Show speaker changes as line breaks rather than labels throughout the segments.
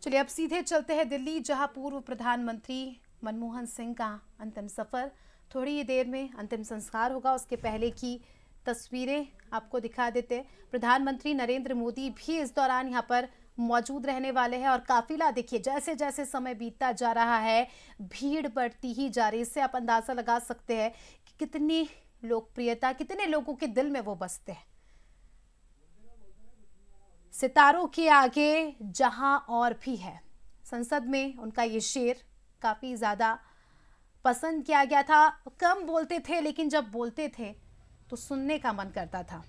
चलिए अब सीधे चलते हैं दिल्ली, जहां पूर्व प्रधानमंत्री मनमोहन सिंह का अंतिम सफर। थोड़ी ही देर में अंतिम संस्कार होगा, उसके पहले की तस्वीरें आपको दिखा देते हैं। प्रधानमंत्री नरेंद्र मोदी भी इस दौरान यहां पर मौजूद रहने वाले हैं और काफिला देखिए जैसे जैसे समय बीतता जा रहा है भीड़ बढ़ती ही जा रही है। इससे आप अंदाजा लगा सकते हैं कि कितनी लोकप्रियता, कितने लोगों के दिल में वो बसते हैं। सितारों के आगे जहां और भी है। संसद में उनका ये शेर काफी ज्यादा पसंद किया गया था। कम बोलते थे लेकिन जब बोलते थे तो सुनने का मन करता था।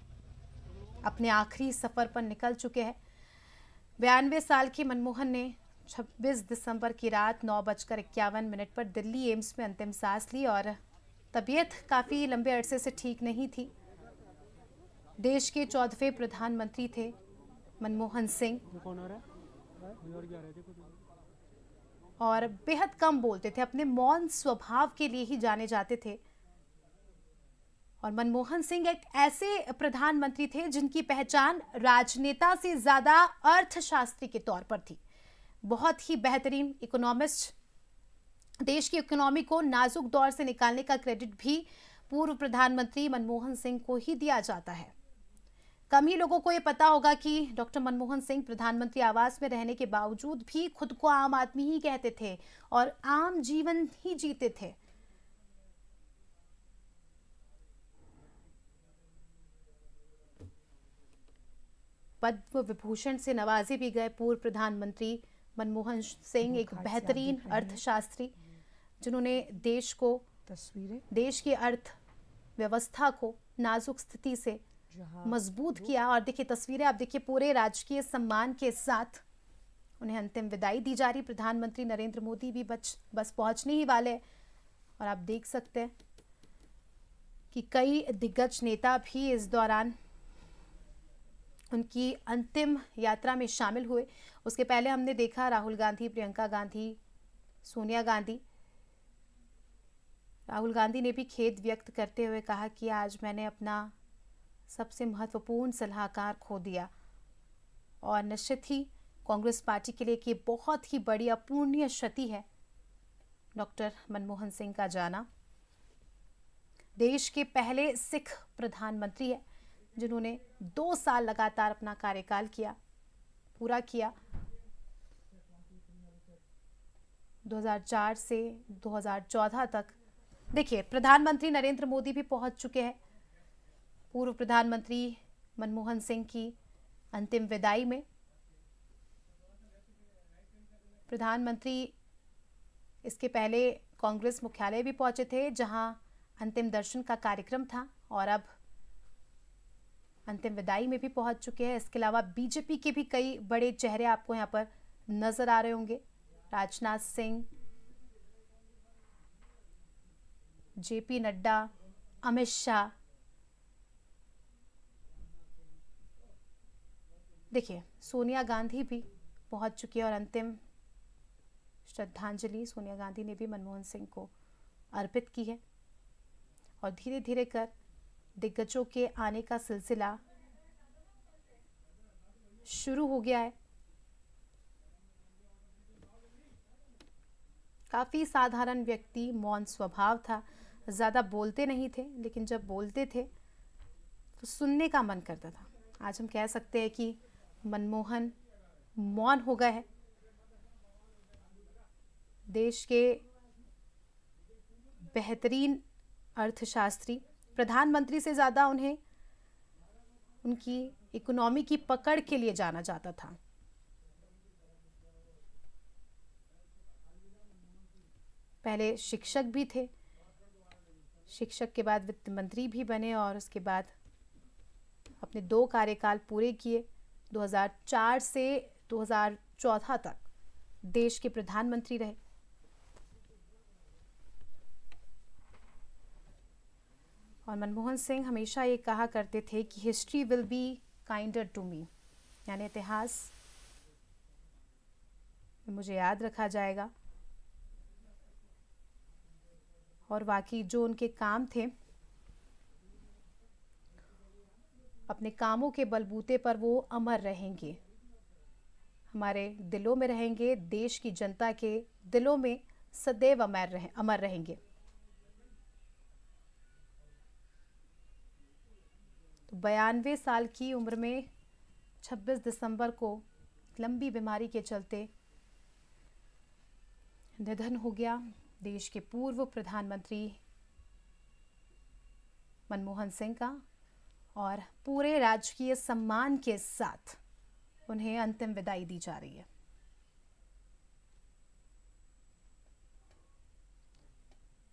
अपने आखिरी सफर पर निकल चुके हैं। 92 साल के मनमोहन ने 26 दिसंबर की रात 9:51 पर दिल्ली एम्स में अंतिम सांस ली और तबीयत काफी लंबे अरसे से ठीक नहीं थी। देश के 14वें प्रधानमंत्री थे मनमोहन सिंह और बेहद कम बोलते थे। अपने मौन स्वभाव के लिए ही जाने जाते थे। और मनमोहन सिंह एक ऐसे प्रधानमंत्री थे जिनकी पहचान राजनेता से ज्यादा अर्थशास्त्री के तौर पर थी। बहुत ही बेहतरीन इकोनॉमिस्ट। देश की इकोनॉमी को नाजुक दौर से निकालने का क्रेडिट भी पूर्व प्रधानमंत्री मनमोहन सिंह को ही दिया जाता है। कम ही लोगों को यह पता होगा कि डॉक्टर मनमोहन सिंह प्रधानमंत्री आवास में रहने के बावजूद भी खुद को आम आदमी ही कहते थे और आम जीवन ही जीते थे। पद्म विभूषण से नवाजे भी गए पूर्व प्रधानमंत्री मनमोहन सिंह, एक बेहतरीन अर्थशास्त्री जिन्होंने देश की अर्थव्यवस्था को नाजुक स्थिति से मजबूत किया। और देखिए तस्वीरें आप देखिए, पूरे राजकीय सम्मान के साथ उन्हें अंतिम विदाई दी जा रही। प्रधानमंत्री नरेंद्र मोदी भी बस पहुंचने ही वाले। और आप देख सकते हैं कि कई दिग्गज नेता भी इस दौरान उनकी अंतिम यात्रा में शामिल हुए। उसके पहले हमने देखा राहुल गांधी, प्रियंका गांधी, सोनिया गांधी। राहुल गांधी ने भी खेद व्यक्त करते हुए कहा कि आज मैंने अपना सबसे महत्वपूर्ण सलाहकार खो दिया। और निश्चित ही कांग्रेस पार्टी के लिए कि बहुत ही बड़ी अपूर्णीय क्षति है डॉक्टर मनमोहन सिंह का जाना। देश के पहले सिख प्रधानमंत्री है जिन्होंने 2 साल लगातार अपना कार्यकाल पूरा किया। 2004 से 2014 तक। देखिए प्रधानमंत्री नरेंद्र मोदी भी पहुंच चुके हैं पूर्व प्रधानमंत्री मनमोहन सिंह की अंतिम विदाई में। प्रधानमंत्री इसके पहले कांग्रेस मुख्यालय भी पहुंचे थे जहां अंतिम दर्शन का कार्यक्रम था और अब अंतिम विदाई में भी पहुंच चुके हैं। इसके अलावा बीजेपी के भी कई बड़े चेहरे आपको यहां पर नजर आ रहे होंगे। राजनाथ सिंह, जेपी नड्डा, अमित शाह। देखिए सोनिया गांधी भी पहुंच चुकी है और अंतिम श्रद्धांजलि सोनिया गांधी ने भी मनमोहन सिंह को अर्पित की है। और धीरे धीरे कर दिग्गजों के आने का सिलसिला शुरू हो गया है। काफी साधारण व्यक्ति, मौन स्वभाव था, ज्यादा बोलते नहीं थे लेकिन जब बोलते थे तो सुनने का मन करता था। आज हम कह सकते हैं कि मनमोहन मौन हो गए हैं। देश के बेहतरीन अर्थशास्त्री, प्रधानमंत्री से ज्यादा उन्हें उनकी इकोनॉमी की पकड़ के लिए जाना जाता था। पहले शिक्षक भी थे, शिक्षक के बाद वित्त मंत्री भी बने और उसके बाद अपने 2 कार्यकाल पूरे किए। 2004 से 2014 तक देश के प्रधानमंत्री रहे। और मनमोहन सिंह हमेशा ये कहा करते थे कि history will be kinder to me, यानी इतिहास में मुझे याद रखा जाएगा। और बाकी जो उनके काम थे, अपने कामों के बलबूते पर वो अमर रहेंगे। हमारे दिलों में रहेंगे, देश की जनता के दिलों में सदैव अमर रहेंगे। तो 92 साल की उम्र में 26 दिसंबर को लंबी बीमारी के चलते निधन हो गया देश के पूर्व प्रधानमंत्री मनमोहन सिंह का, और पूरे राजकीय सम्मान के साथ उन्हें अंतिम विदाई दी जा रही है।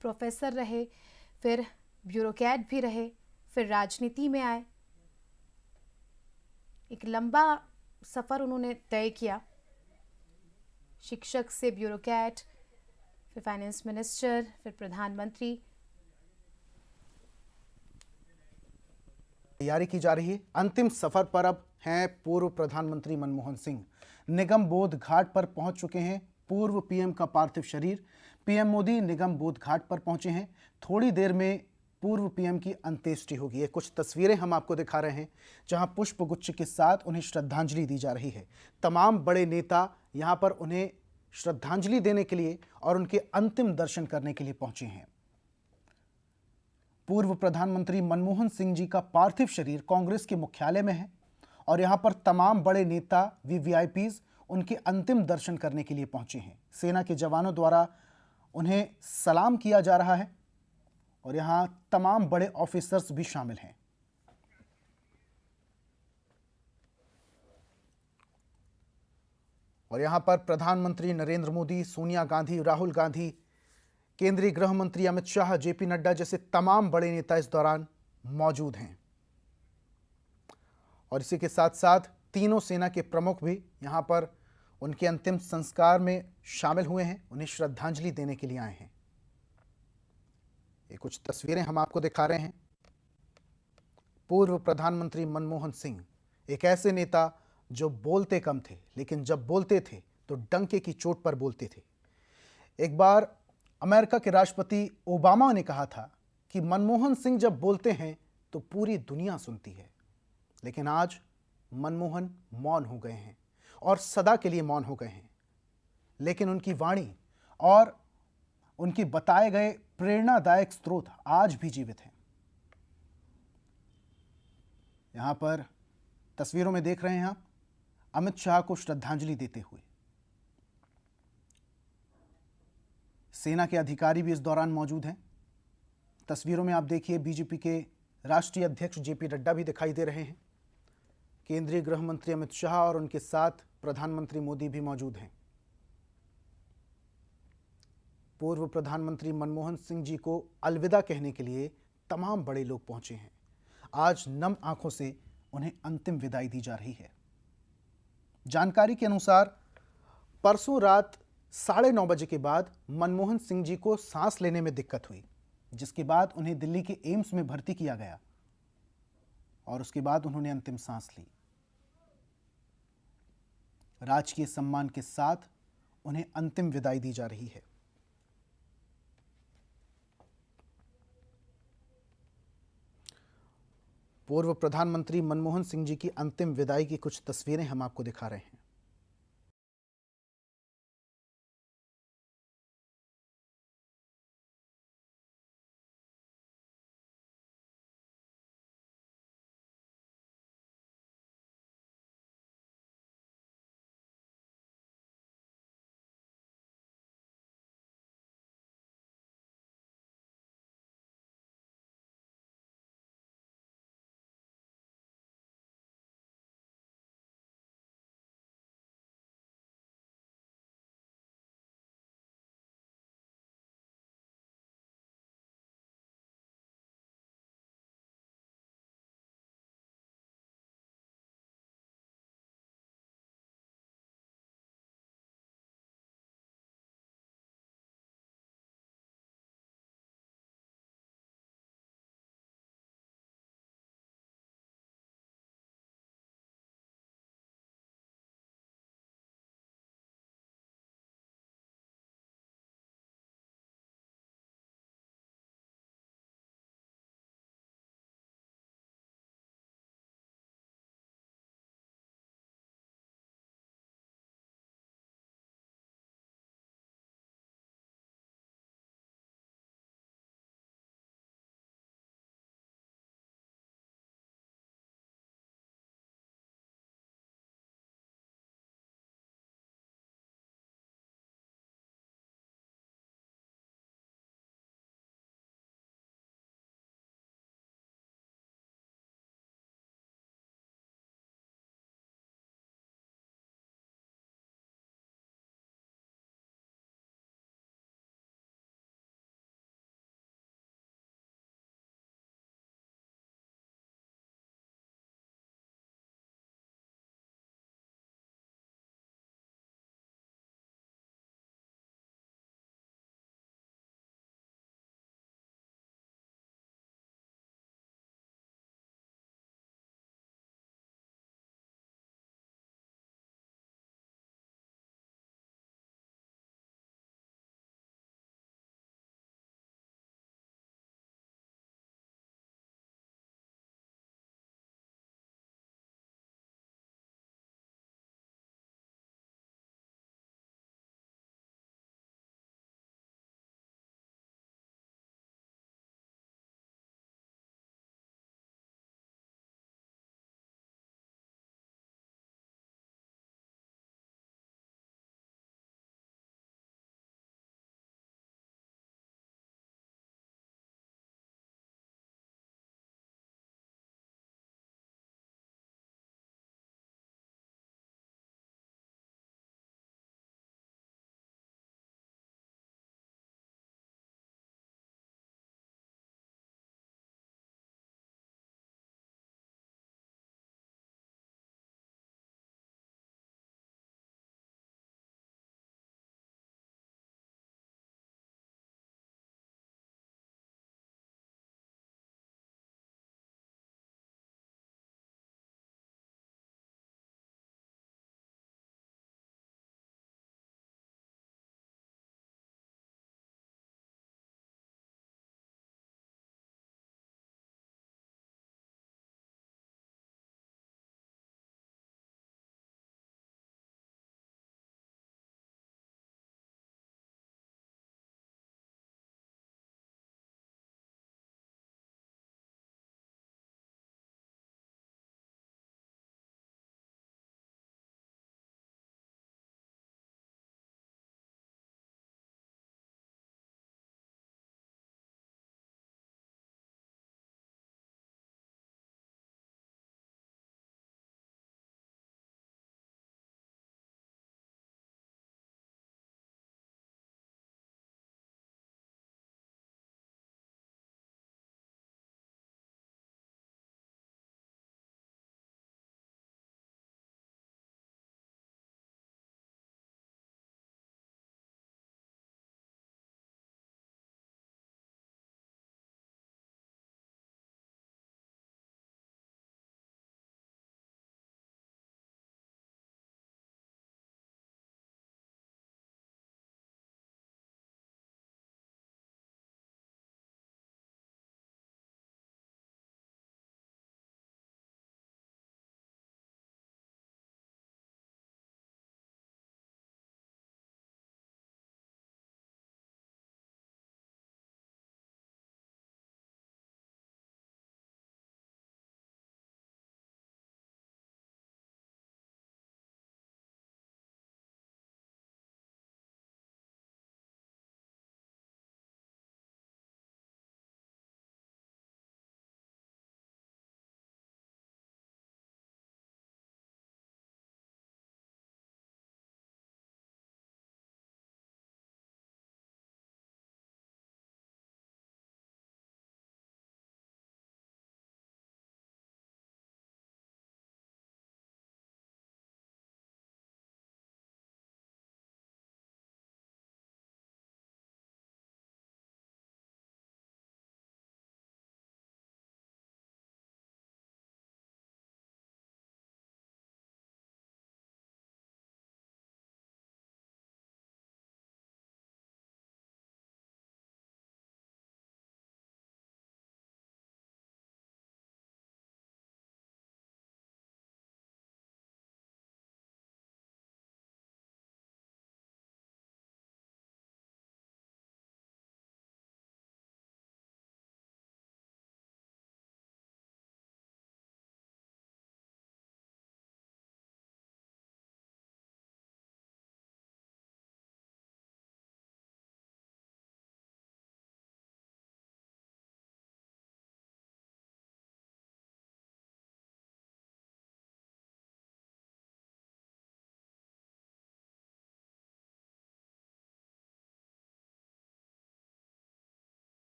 प्रोफेसर रहे, फिर ब्यूरोक्रेट भी रहे, फिर राजनीति में आए। एक लंबा सफर उन्होंने तय किया, शिक्षक से ब्यूरोक्रेट, फिर फाइनेंस मिनिस्टर, फिर प्रधानमंत्री।
तैयारी की जा रही है। अंतिम सफर पर अब हैं पूर्व प्रधानमंत्री मनमोहन सिंह। निगम बोध घाट पर पहुंच चुके हैं पूर्व पीएम का पार्थिव शरीर। पीएम मोदी निगम बोध घाट पर पहुंचे हैं। थोड़ी देर में पूर्व पीएम की अंत्येष्टि होगी। ये कुछ तस्वीरें हम आपको दिखा रहे हैं जहां पुष्प गुच्छ के साथ उन्हें श्रद्धांजलि दी जा रही है। तमाम बड़े नेता यहां पर उन्हें श्रद्धांजलि देने के लिए और उनके अंतिम दर्शन करने के लिए पहुंचे हैं। पूर्व प्रधानमंत्री मनमोहन सिंह जी का पार्थिव शरीर कांग्रेस के मुख्यालय में है और यहां पर तमाम बड़े नेता वीवीआईपीज उनके अंतिम दर्शन करने के लिए पहुंचे हैं। सेना के जवानों द्वारा उन्हें सलाम किया जा रहा है और यहां तमाम बड़े ऑफिसर्स भी शामिल हैं। और यहां पर प्रधानमंत्री नरेंद्र मोदी, सोनिया गांधी, राहुल गांधी, केंद्रीय गृह मंत्री अमित शाह, जेपी नड्डा जैसे तमाम बड़े नेता इस दौरान मौजूद हैं। और इसी के साथ साथ तीनों सेना के प्रमुख भी यहां पर उनके अंतिम संस्कार में शामिल हुए हैं, उन्हें श्रद्धांजलि देने के लिए आए हैं। ये कुछ तस्वीरें हम आपको दिखा रहे हैं। पूर्व प्रधानमंत्री मनमोहन सिंह एक ऐसे नेता जो बोलते कम थे, लेकिन जब बोलते थे तो डंके की चोट पर बोलते थे। एक बार अमेरिका के राष्ट्रपति ओबामा ने कहा था कि मनमोहन सिंह जब बोलते हैं तो पूरी दुनिया सुनती है, लेकिन आज मनमोहन मौन हो गए हैं और सदा के लिए मौन हो गए हैं। लेकिन उनकी वाणी और उनकी बताए गए प्रेरणादायक स्रोत आज भी जीवित हैं। यहां पर तस्वीरों में देख रहे हैं आप अमित शाह को श्रद्धांजलि देते हुए। सेना के अधिकारी भी इस दौरान मौजूद हैं। तस्वीरों में आप देखिए बीजेपी के राष्ट्रीय अध्यक्ष जेपी नड्डा भी दिखाई दे रहे हैं। केंद्रीय गृह मंत्री अमित शाह और उनके साथ प्रधानमंत्री मोदी भी मौजूद हैं। पूर्व प्रधानमंत्री मनमोहन सिंह जी को अलविदा कहने के लिए तमाम बड़े लोग पहुंचे हैं। आज नम आंखों से उन्हें अंतिम विदाई दी जा रही है। जानकारी के अनुसार परसों रात 9:30 बजे के बाद मनमोहन सिंह जी को सांस लेने में दिक्कत हुई, जिसके बाद उन्हें दिल्ली के एम्स में भर्ती किया गया और उसके बाद उन्होंने अंतिम सांस ली। राजकीय सम्मान के साथ उन्हें अंतिम विदाई दी जा रही है। पूर्व प्रधानमंत्री मनमोहन सिंह जी की अंतिम विदाई की कुछ तस्वीरें हम आपको दिखा रहे हैं।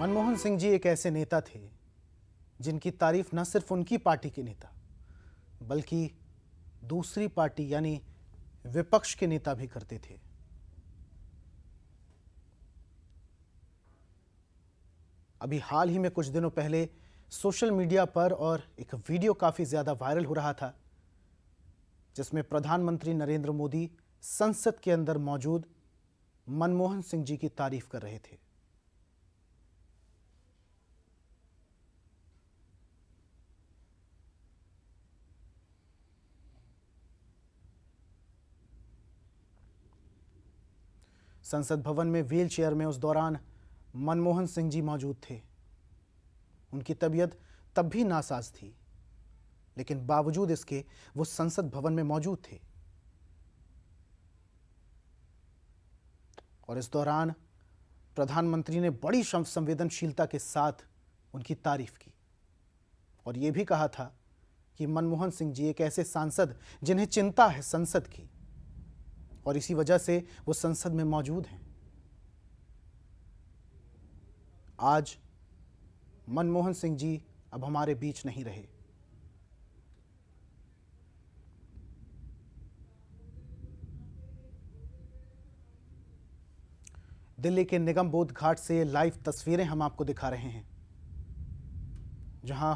मनमोहन सिंह जी एक ऐसे नेता थे जिनकी तारीफ न सिर्फ उनकी पार्टी के नेता बल्कि दूसरी पार्टी यानी विपक्ष के नेता भी करते थे। अभी हाल ही में कुछ दिनों पहले सोशल मीडिया पर और एक वीडियो काफी ज्यादा वायरल हो रहा था जिसमें प्रधानमंत्री नरेंद्र मोदी संसद के अंदर मौजूद मनमोहन सिंह जी की तारीफ कर रहे थे। संसद भवन में व्हील चेयर में उस दौरान मनमोहन सिंह जी मौजूद थे। उनकी तबीयत तब भी नासाज थी, लेकिन बावजूद इसके वो संसद भवन में मौजूद थे और इस दौरान प्रधानमंत्री ने बड़ी संवेदनशीलता के साथ उनकी तारीफ की और ये भी कहा था कि मनमोहन सिंह जी एक ऐसे सांसद जिन्हें चिंता है संसद की और इसी वजह से वो संसद में मौजूद हैं। आज मनमोहन सिंह जी अब हमारे बीच नहीं रहे। दिल्ली के निगम बोध घाट से लाइव तस्वीरें हम आपको दिखा रहे हैं जहां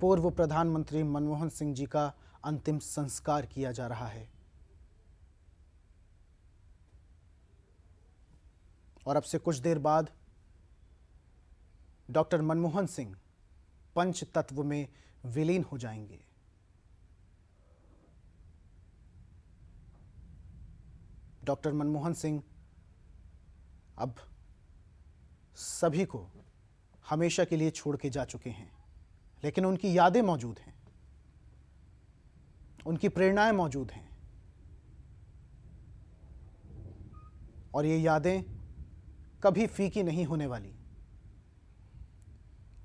पूर्व प्रधानमंत्री मनमोहन सिंह जी का अंतिम संस्कार किया जा रहा है और अब से कुछ देर बाद डॉक्टर मनमोहन सिंह पंच तत्व में विलीन हो जाएंगे। डॉक्टर मनमोहन सिंह अब सभी को हमेशा के लिए छोड़ के जा चुके हैं, लेकिन उनकी यादें मौजूद हैं, उनकी प्रेरणाएं मौजूद हैं और ये यादें कभी फीकी नहीं होने वाली,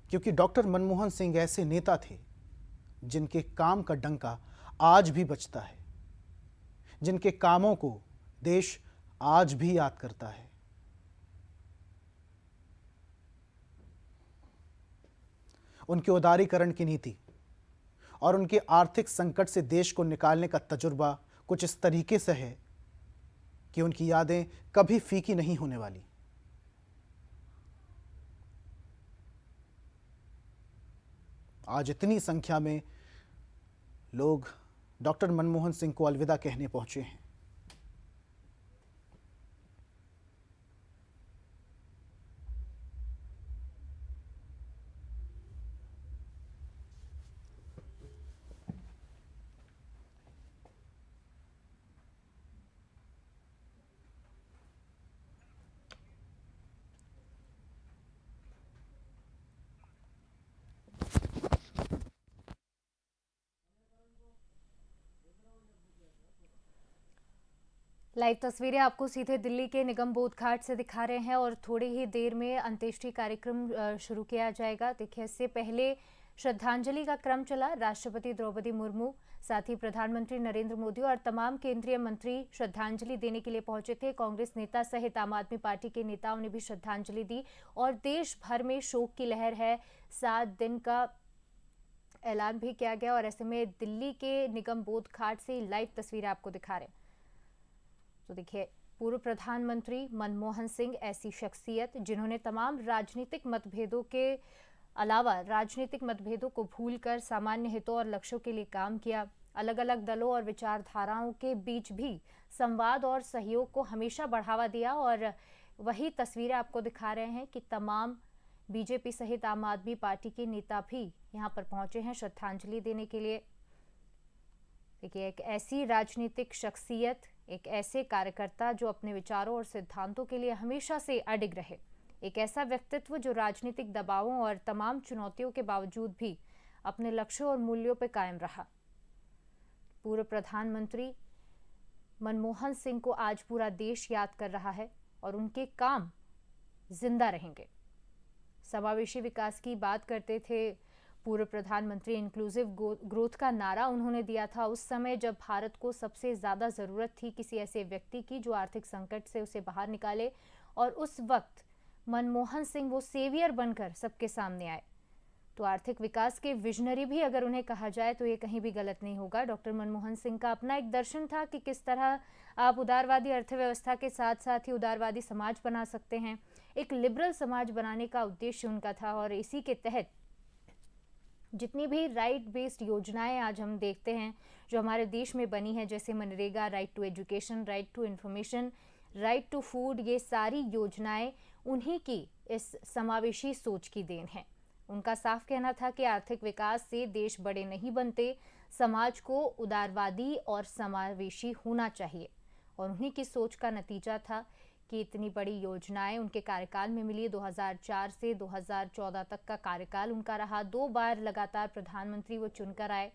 क्योंकि डॉक्टर मनमोहन सिंह ऐसे नेता थे जिनके काम का डंका आज भी बजता है, जिनके कामों को देश आज भी याद करता है। उनके उदारीकरण की नीति और उनके आर्थिक संकट से देश को निकालने का तजुर्बा कुछ इस तरीके से है कि उनकी यादें कभी फीकी नहीं होने वाली। आज इतनी संख्या में लोग डॉक्टर मनमोहन सिंह को अलविदा कहने पहुंचे हैं।
लाइव तस्वीरें आपको सीधे दिल्ली के निगम बोध घाट से दिखा रहे हैं और थोड़ी ही देर में अंत्येष्टि कार्यक्रम शुरू किया जाएगा। देखिए, इससे पहले श्रद्धांजलि का क्रम चला। राष्ट्रपति द्रौपदी मुर्मू, साथ ही प्रधानमंत्री नरेंद्र मोदी और तमाम केंद्रीय मंत्री श्रद्धांजलि देने के लिए पहुंचे थे। कांग्रेस नेता सहित आम आदमी पार्टी के नेताओं ने भी श्रद्धांजलि दी और देश भर में शोक की लहर है। 7 दिन का ऐलान भी किया गया और ऐसे में दिल्ली के निगम बोध घाट से लाइव तस्वीरें आपको दिखा रहे हैं। तो देखिए, पूर्व प्रधानमंत्री मनमोहन सिंह ऐसी शख्सियत जिन्होंने तमाम राजनीतिक मतभेदों के अलावा राजनीतिक मतभेदों को भूलकर सामान्य हितों और लक्ष्यों के लिए काम किया। अलग अलग दलों और विचारधाराओं के बीच भी संवाद और सहयोग को हमेशा बढ़ावा दिया और वही तस्वीरें आपको दिखा रहे हैं कि तमाम बीजेपी सहित आम आदमी पार्टी के नेता भी यहाँ पर पहुंचे हैं श्रद्धांजलि देने के लिए। देखिए, एक ऐसी राजनीतिक शख्सियत, एक ऐसे कार्यकर्ता जो अपने विचारों और सिद्धांतों के लिए हमेशा से अडिग रहे, एक ऐसा व्यक्तित्व जो राजनीतिक दबावों और तमाम चुनौतियों के बावजूद भी अपने लक्ष्यों और मूल्यों पर कायम रहा। पूर्व प्रधानमंत्री मनमोहन सिंह को आज पूरा देश याद कर रहा है और उनके काम जिंदा रहेंगे। समावेशी विकास की बात करते थे पूर्व प्रधानमंत्री। इंक्लूसिव ग्रोथ का नारा उन्होंने दिया था उस समय जब भारत को सबसे ज्यादा जरूरत थी किसी ऐसे व्यक्ति की जो आर्थिक संकट से उसे बाहर निकाले, और उस वक्त मनमोहन सिंह वो सेवियर बनकर सबके सामने आए। तो आर्थिक विकास के विजनरी भी अगर उन्हें कहा जाए तो ये कहीं भी गलत नहीं होगा। डॉक्टर मनमोहन सिंह का अपना एक दर्शन था कि किस तरह आप उदारवादी अर्थव्यवस्था के साथ साथ ही उदारवादी समाज बना सकते हैं। एक लिबरल समाज बनाने का उद्देश्य उनका था और इसी के तहत जितनी भी राइट बेस्ड योजनाएं आज हम देखते हैं जो हमारे देश में बनी है, जैसे मनरेगा, right to education, right to information, right to food, ये सारी योजनाएं उन्हीं की इस समावेशी सोच की देन है। उनका साफ कहना था कि आर्थिक विकास से देश बड़े नहीं बनते, समाज को उदारवादी और समावेशी होना चाहिए। और उन्हीं की सोच का नतीजा था कि इतनी बड़ी योजनाएं उनके कार्यकाल में मिली। 2004 से 2014 तक का कार्यकाल उनका रहा। 2 बार लगातार प्रधानमंत्री वो चुनकर आए।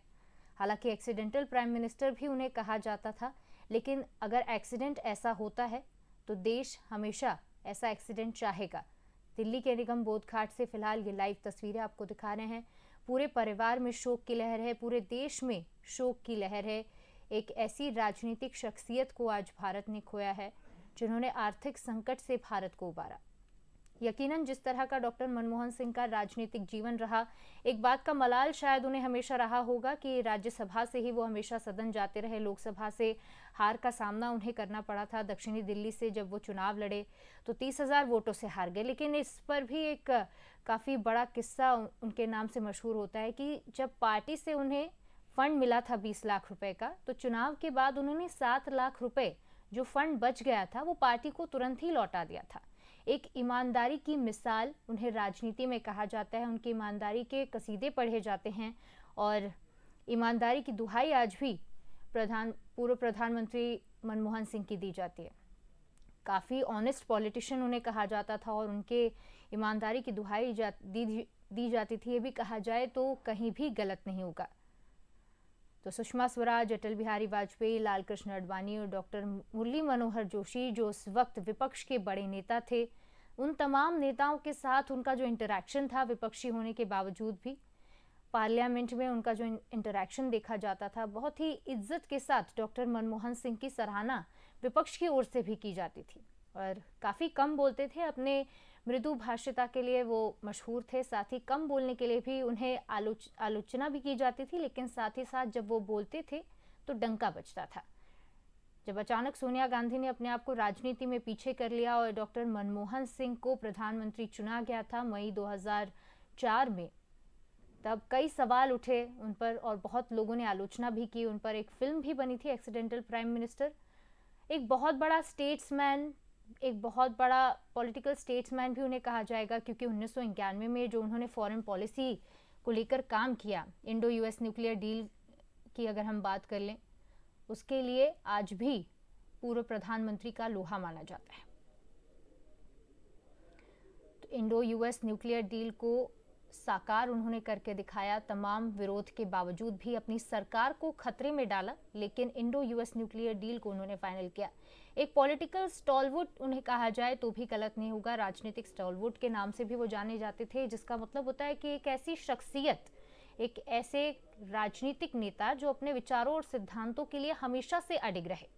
हालांकि एक्सीडेंटल प्राइम मिनिस्टर भी उन्हें कहा जाता था, लेकिन अगर एक्सीडेंट ऐसा होता है तो देश हमेशा ऐसा एक्सीडेंट चाहेगा। दिल्ली के निगम बोध घाट से फिलहाल ये लाइव तस्वीरें आपको दिखा रहे हैं। पूरे परिवार में शोक की लहर है, पूरे देश में शोक की लहर है। एक ऐसी राजनीतिक शख्सियत को आज भारत ने खोया है जिन्होंने आर्थिक संकट से भारत को उबारा। यकीनन जिस तरह का डॉक्टर मनमोहन सिंह का राजनीतिक जीवन रहा, एक बात का मलाल शायद उन्हें हमेशा रहा होगा कि राज्यसभा से ही वो हमेशा सदन जाते रहे। लोकसभा से हार का सामना उन्हें करना पड़ा था। दक्षिणी दिल्ली से जब वो चुनाव लड़े तो 30,000 वोटों से हार गए। लेकिन इस पर भी एक काफ़ी बड़ा किस्सा उनके नाम से मशहूर होता है कि जब पार्टी से उन्हें फंड मिला था 20 लाख रुपए का, तो चुनाव के बाद उन्होंने 7 लाख रुपए जो फंड बच गया था वो पार्टी को तुरंत ही लौटा दिया था। एक ईमानदारी की मिसाल उन्हें राजनीति में कहा जाता है। उनकी ईमानदारी के कसीदे पढ़े जाते हैं और ईमानदारी की दुहाई आज भी पूर्व प्रधानमंत्री मनमोहन सिंह की दी जाती है। काफ़ी ऑनेस्ट पॉलिटिशियन उन्हें कहा जाता था और उनके ईमानदारी की दुहाई दी जाती थी। ये भी कहा जाए तो कहीं भी गलत नहीं होगा। तो सुषमा स्वराज, अटल बिहारी वाजपेयी, लाल कृष्ण आडवाणी और डॉक्टर मुरली मनोहर जोशी जो उस वक्त विपक्ष के बड़े नेता थे, उन तमाम नेताओं के साथ उनका जो इंटरैक्शन था, विपक्षी होने के बावजूद भी पार्लियामेंट में उनका जो इंटरैक्शन देखा जाता था, बहुत ही इज्जत के साथ डॉक्टर मनमोहन सिंह की सराहना विपक्ष की ओर से भी की जाती थी। और काफ़ी कम बोलते थे, अपने मृदु भाष्यता के लिए वो मशहूर थे। साथ ही कम बोलने के लिए भी उन्हें आलोचना भी की जाती थी, लेकिन साथ ही साथ जब वो बोलते थे तो डंका बजता था। जब अचानक सोनिया गांधी ने अपने आप को राजनीति में पीछे कर लिया और डॉक्टर मनमोहन सिंह को प्रधानमंत्री चुना गया था मई 2004 में, तब कई सवाल उठे उन पर और बहुत लोगों ने आलोचना भी की। उन पर एक फिल्म भी बनी थी, एक्सीडेंटल प्राइम मिनिस्टर। एक बहुत बड़ा स्टेट्समैन, एक बहुत बड़ा पॉलिटिकल स्टेट्समैन भी उन्हें कहा जाएगा, क्योंकि 1991 में जो उन्होंने फॉरेन पॉलिसी को लेकर काम किया, इंडो यूएस न्यूक्लियर डील की अगर हम बात कर लें, उसके लिए आज भी पूर्व प्रधानमंत्री का लोहा माना जाता है। तो इंडो यूएस न्यूक्लियर डील को साकार उन्होंने करके दिखाया। तमाम विरोध के बावजूद भी अपनी सरकार को खतरे में डाला, लेकिन इंडो यूएस न्यूक्लियर डील को उन्होंने फाइनल किया। एक पॉलिटिकल स्टॉलवुड उन्हें कहा जाए तो भी गलत नहीं होगा। राजनीतिक स्टॉलवुड के नाम से भी वो जाने जाते थे, जिसका मतलब होता है कि एक ऐसी शख्सियत, एक ऐसे राजनीतिक नेता जो अपने विचारों और सिद्धांतों के लिए हमेशा से अडिग रहे।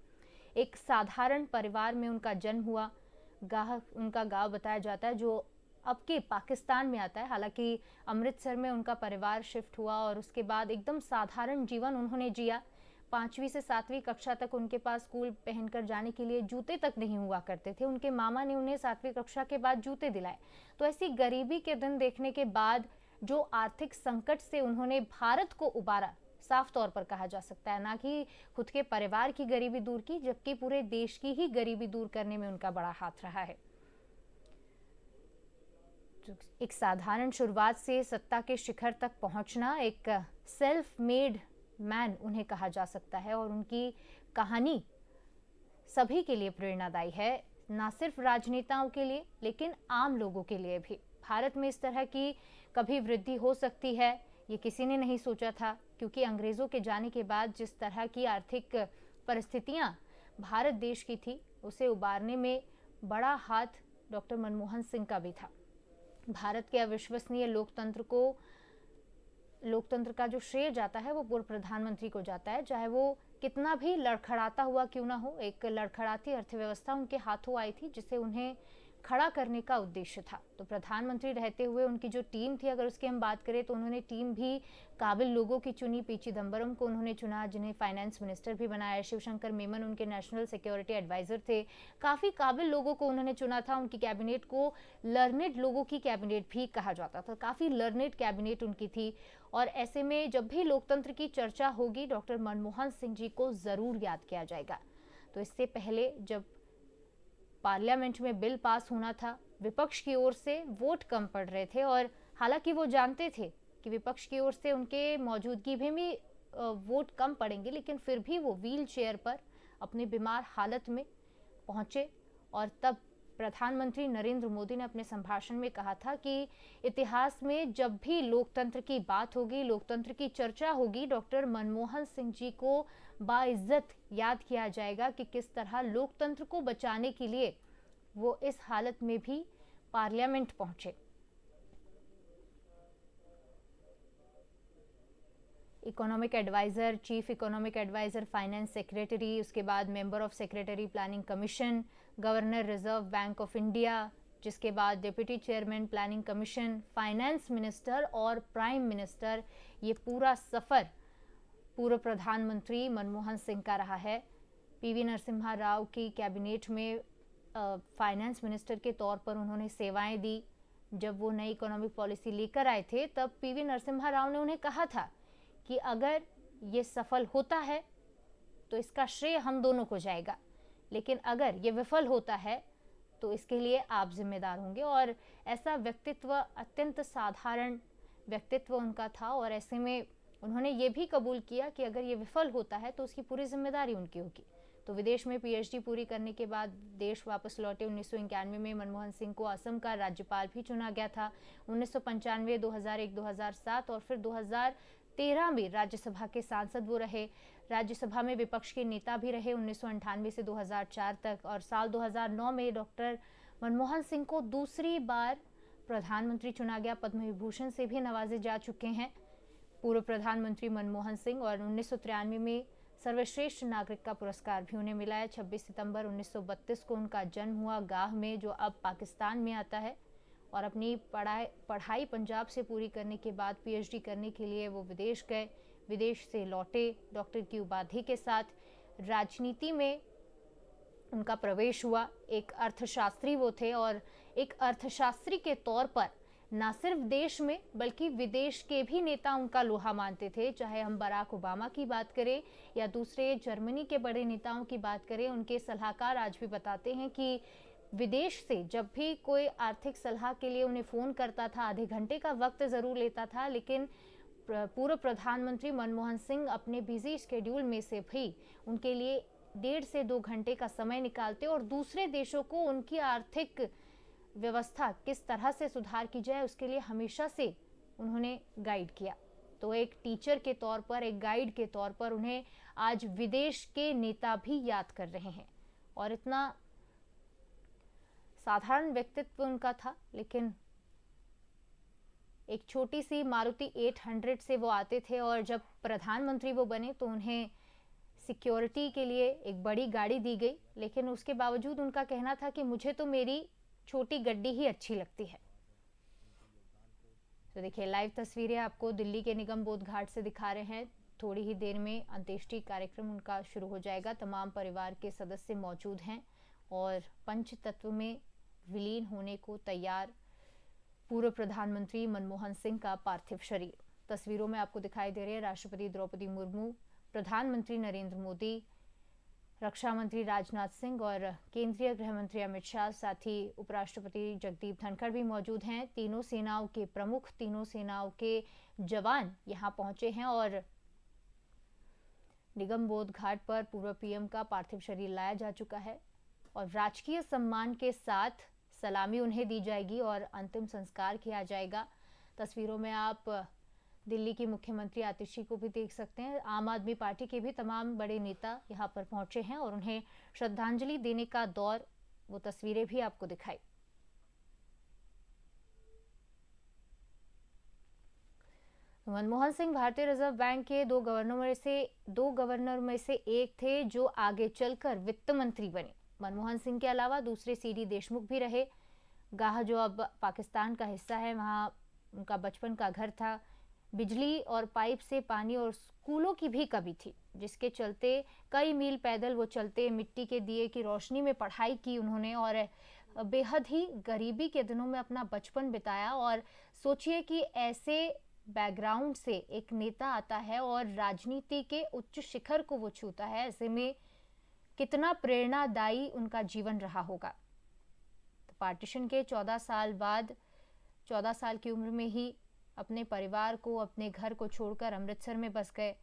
एक साधारण परिवार में उनका जन्म हुआ। उनका गांव बताया जाता है जो अब के पाकिस्तान में आता है। हालांकि अमृतसर में उनका परिवार शिफ्ट हुआ और उसके बाद एकदम साधारण जीवन उन्होंने जिया। 5वीं से 7वीं कक्षा तक उनके पास स्कूल पहनकर जाने के लिए जूते तक नहीं हुआ करते थे। उनके मामा ने उन्हें 7वीं कक्षा के बाद जूते दिलाए। तो ऐसी गरीबी के दिन देखने के बाद जो आर्थिक संकट से उन्होंने भारत को उबारा, साफ तौर पर कहा जा सकता है, ना कि खुद के परिवार की गरीबी दूर की, जबकि पूरे देश की ही गरीबी दूर करने में उनका बड़ा हाथ रहा है। एक साधारण शुरुआत से सत्ता के शिखर तक पहुंचना, एक सेल्फ मेड मैन उन्हें कहा जा सकता है। और उनकी कहानी सभी के लिए प्रेरणादायी है, ना सिर्फ राजनेताओं के लिए लेकिन आम लोगों के लिए भी। भारत में इस तरह की कभी वृद्धि हो सकती है ये किसी ने नहीं सोचा था, क्योंकि अंग्रेजों के जाने के बाद जिस तरह की आर्थिक परिस्थितियां भारत देश की थी, उसे उबारने में बड़ा हाथ डॉक्टर मनमोहन सिंह का भी था। भारत के अविश्वसनीय लोकतंत्र का जो श्रेय जाता है वो पूर्व प्रधानमंत्री को जाता है, चाहे वो कितना भी लड़खड़ाता हुआ क्यों ना हो। एक लड़खड़ाती अर्थव्यवस्था उनके हाथों आई थी, जिसे उन्हें खड़ा करने का उद्देश्य था। तो प्रधानमंत्री रहते हुए उनकी जो टीम थी, अगर उसकी हम बात करें तो उन्होंने टीम भी काबिल लोगों की चुनी। पी चिदम्बरम को उन्होंने चुना, जिन्हें फाइनेंस मिनिस्टर भी बनाया। शिवशंकर मेमन उनके नेशनल सिक्योरिटी एडवाइजर थे। काफ़ी काबिल लोगों को उन्होंने चुना था। उनकी कैबिनेट को लर्नेड लोगों की कैबिनेट भी कहा जाता था। काफ़ी लर्नेड कैबिनेट उनकी थी। और ऐसे में जब भी लोकतंत्र की चर्चा होगी, डॉक्टर मनमोहन सिंह जी को ज़रूर याद किया जाएगा। तो इससे पहले जब पार्लियामेंट में बिल पास होना था, विपक्ष की ओर से वोट कम पड़ रहे थे, और हालांकि वो जानते थे कि विपक्ष की ओर से उनके मौजूदगी में भी वोट कम पड़ेंगे, लेकिन फिर भी वो व्हील चेयर पर अपने बीमार हालत में पहुंचे। और तब प्रधानमंत्री नरेंद्र मोदी ने अपने संभाषण में कहा था कि इतिहास में जब भी लोकतंत्र की बात होगी, लोकतंत्र की चर्चा होगी, डॉक्टर मनमोहन सिंह जी को बाइज्जत याद किया जाएगा कि किस तरह लोकतंत्र को बचाने के लिए वो इस हालत में भी पार्लियामेंट पहुंचे। Economic adviser, chief economic adviser, finance secretary, उसके बाद member of secretary planning commission, governor reserve bank of India, जिसके बाद deputy chairman planning commission, finance minister और प्राइम मिनिस्टर। ये पूरा सफर पूर्व प्रधानमंत्री मनमोहन सिंह का रहा है। पीवी नरसिम्हा राव की कैबिनेट में फाइनेंस मिनिस्टर के तौर पर उन्होंने सेवाएं दी। जब वो नई इकोनॉमिक पॉलिसी लेकर आए थे, तब पीवी नरसिम्हा राव ने उन्हें कहा था कि अगर ये सफल होता है तो इसका श्रेय हम दोनों को जाएगा, लेकिन अगर ये विफल होता है तो इसके लिए आप जिम्मेदार होंगे। और ऐसा व्यक्तित्व, अत्यंत साधारण व्यक्तित्व उनका था, और ऐसे में उन्होंने ये भी कबूल किया कि अगर ये विफल होता है तो उसकी पूरी जिम्मेदारी उनकी होगी। तो विदेश में पीएचडी पूरी करने के बाद देश वापस लौटे 1991 में मनमोहन सिंह को असम का राज्यपाल भी चुना गया था। 1995, 2001, 2007 और फिर 2013 में राज्यसभा के सांसद वो रहे। राज्यसभा में विपक्ष के नेता भी रहे 1998 से 2004 तक। और साल 2009 में डॉक्टर मनमोहन सिंह को दूसरी बार प्रधानमंत्री चुना गया। पद्म विभूषण से भी नवाजे जा चुके हैं पूर्व प्रधानमंत्री मनमोहन सिंह, और 1993 में सर्वश्रेष्ठ नागरिक का पुरस्कार भी उन्हें मिला है। 26 सितंबर 1932 को उनका जन्म हुआ गाह में, जो अब पाकिस्तान में आता है। और अपनी पढ़ाई पंजाब से पूरी करने के बाद पीएचडी करने के लिए वो विदेश गए। विदेश से लौटे डॉक्टर की उपाधि के साथ। राजनीति में उनका प्रवेश हुआ। एक अर्थशास्त्री वो थे, और एक अर्थशास्त्री के तौर पर न सिर्फ देश में बल्कि विदेश के भी नेता उनका लोहा मानते थे। चाहे हम बराक ओबामा की बात करें या दूसरे जर्मनी के बड़े नेताओं की बात करें, उनके सलाहकार आज भी बताते हैं कि विदेश से जब भी कोई आर्थिक सलाह के लिए उन्हें फ़ोन करता था, आधे घंटे का वक्त ज़रूर लेता था, लेकिन पूर्व प्रधानमंत्री मनमोहन सिंह अपने बिजी शेड्यूल में से भी उनके लिए 1.5 से 2 घंटे का समय निकालते और दूसरे देशों को उनकी आर्थिक व्यवस्था किस तरह से सुधार की जाए उसके लिए हमेशा से उन्होंने गाइड किया। तो एक टीचर के तौर पर, एक गाइड के तौर पर उन्हें आज विदेश के नेता भी याद कर रहे हैं। और इतना साधारण व्यक्तित्व उनका था, लेकिन एक छोटी सी मारुति 800 से वो आते थे, और जब प्रधानमंत्री वो बने तो उन्हें सिक्योरिटी के लिए एक बड़ी गाड़ी दी गई। लेकिन उसके बावजूद उनका कहना था कि मुझे तो मेरी छोटी गड्डी ही अच्छी लगती है। तो देखिए, लाइव तस्वीरें आपको दिल्ली के निगम बोध घाट से दिखा रहे हैं। थोड़ी ही देर में अंत्येष्टि कार्यक्रम उनका शुरू हो जाएगा। तमाम परिवार के सदस्य मौजूद हैं और पंच तत्व में विलीन होने को तैयार पूर्व प्रधानमंत्री मनमोहन सिंह का पार्थिव शरीर। तस्वीरों में आपको दिखाई दे रहे हैं राष्ट्रपति द्रौपदी मुर्मू, प्रधानमंत्री नरेंद्र मोदी, रक्षा मंत्री राजनाथ सिंह और केंद्रीय गृह मंत्री अमित शाह, साथ ही उपराष्ट्रपति जगदीप धनखड़ भी मौजूद हैं। तीनों सेनाओं के प्रमुख, तीनों सेनाओं के जवान यहां पहुंचे हैं और निगम बोध घाट पर पूर्व पीएम का पार्थिव शरीर लाया जा चुका है और राजकीय सम्मान के साथ सलामी उन्हें दी जाएगी और अंतिम संस्कार किया जाएगा। तस्वीरों में आप दिल्ली की मुख्यमंत्री आतिशी को भी देख सकते हैं। आम आदमी पार्टी के भी तमाम बड़े नेता यहां पर पहुंचे हैं और उन्हें श्रद्धांजलि देने का दौर, वो तस्वीरें भी आपको दिखाई। मनमोहन सिंह भारतीय रिजर्व बैंक के दो गवर्नर में से एक थे जो आगे चलकर वित्त मंत्री बने। मनमोहन सिंह के अलावा दूसरे सीडी देशमुख भी रहे। गाह जो अब पाकिस्तान का हिस्सा है, वहाँ उनका बचपन का घर था। बिजली और पाइप से पानी और स्कूलों की भी कमी थी, जिसके चलते कई मील पैदल वो चलते मिट्टी के दिए की रोशनी में पढ़ाई की उन्होंने और बेहद ही गरीबी के दिनों में अपना बचपन बिताया। और सोचिए कि ऐसे बैकग्राउंड से एक नेता आता है और राजनीति के उच्च शिखर को वो छूता है, ऐसे में कितना प्रेरणादायी उनका जीवन रहा होगा। तो पार्टीशन के 14 साल बाद 14 साल की उम्र में ही अपने परिवार को, अपने घर को छोड़कर अमृतसर में बस गए।